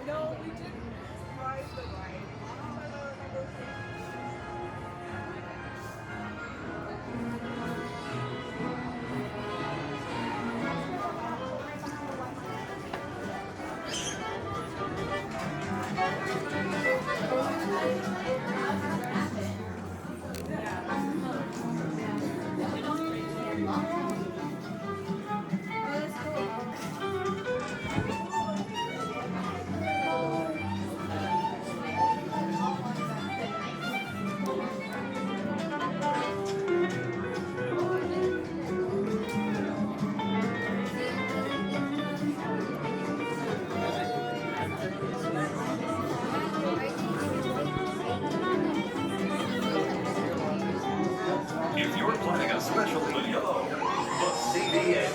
No, we didn't ride the ride. If you're planning a special yellow, the CDA.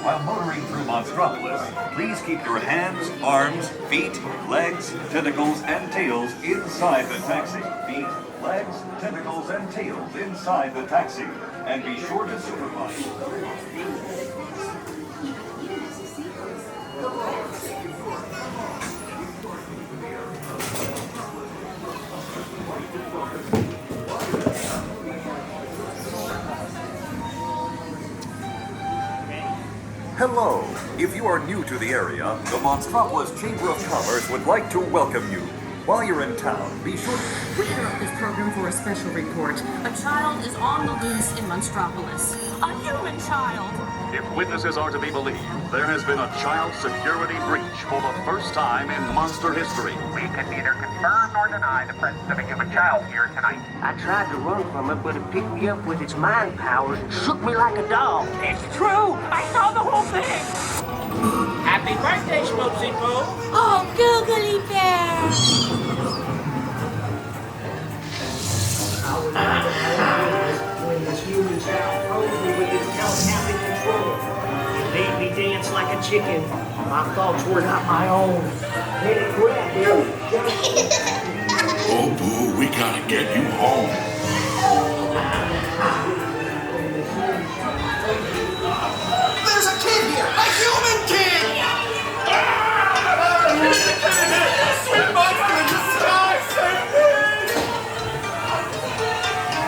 While motoring through Monstropolis, please keep your hands, arms, feet, legs, tentacles, and tails inside the taxi. Feet, legs, tentacles, and tails inside the taxi. And be sure to supervise. Hello. If you are new to the area, the Monstropolis Chamber of Commerce would like to welcome you. While you're in town, be sure to... We interrupt this program for a special report. A child is on the loose in Monstropolis. A human child! If witnesses are to be believed, there has been a child security breach for the first time in monster history. We can neither confirm nor deny the presence of a human child here tonight. I tried to run from it, but it picked me up with its mind powers and shook me like a dog. It's true! I saw the whole thing! Happy birthday, Schmoopsy Poo! Oh, googly bear! When this human child froze me with its telepathic control, it made me dance like a chicken. My thoughts were not my own. Let it grab him. Oh, Boo, we gotta get you home. There's a kid here! A human kid! Sweet monster in the sky, save me!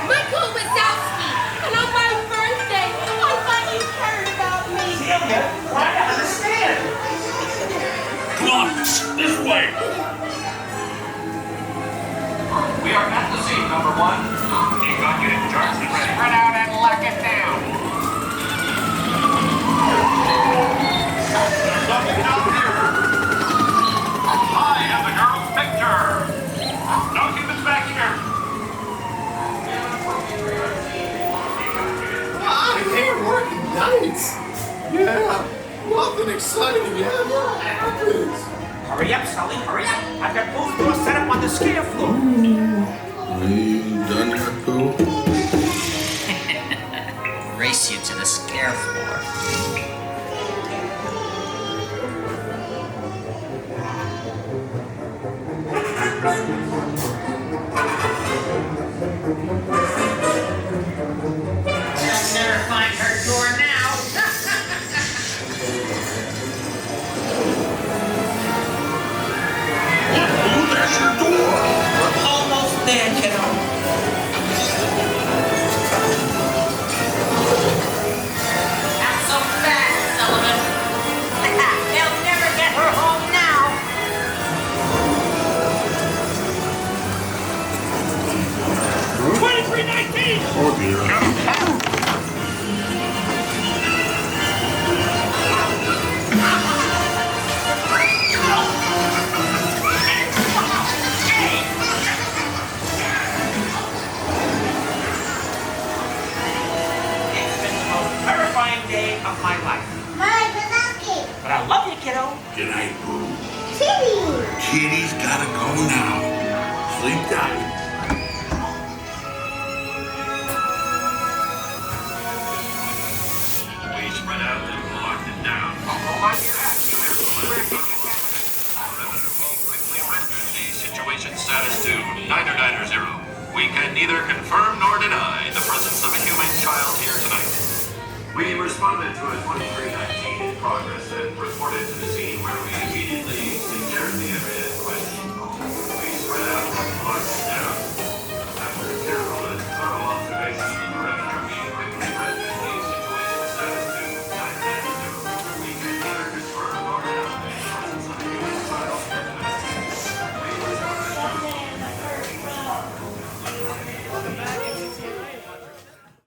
Michael Wazowski! And on my birthday, I thought you cared about me! Damn it! Try to understand! Come on, this way. We are at the scene, number one. Decon unit charged and ready. Spread out and lock it down. There's something out here. I am the girl's picture. No humans back here. I'm here working nights. Yeah, nothing exciting ever happens. Hurry up, Sulley, hurry up. I've got both doors set up on the scare floor. Are you done that, Boo? Race you to the scare floor. They'll never find her door now. Boo, there's your door. We're almost there, kiddo. Not so fast, Sullivan. They'll never get her home now. 2319! Oh, dear. It's been the most terrifying day of my life. My Wazowski! But I love you, kiddo. Good night, Boo. Timmy! Kitty's gotta go now. Sleep tight. We spread out and locked it down. Oh, my dear Ashley, we're Quickly rendered the situation status to 9090. We can neither confirm nor deny the presence of a human child here tonight. We responded to a 2319 in progress and reported to the scene where we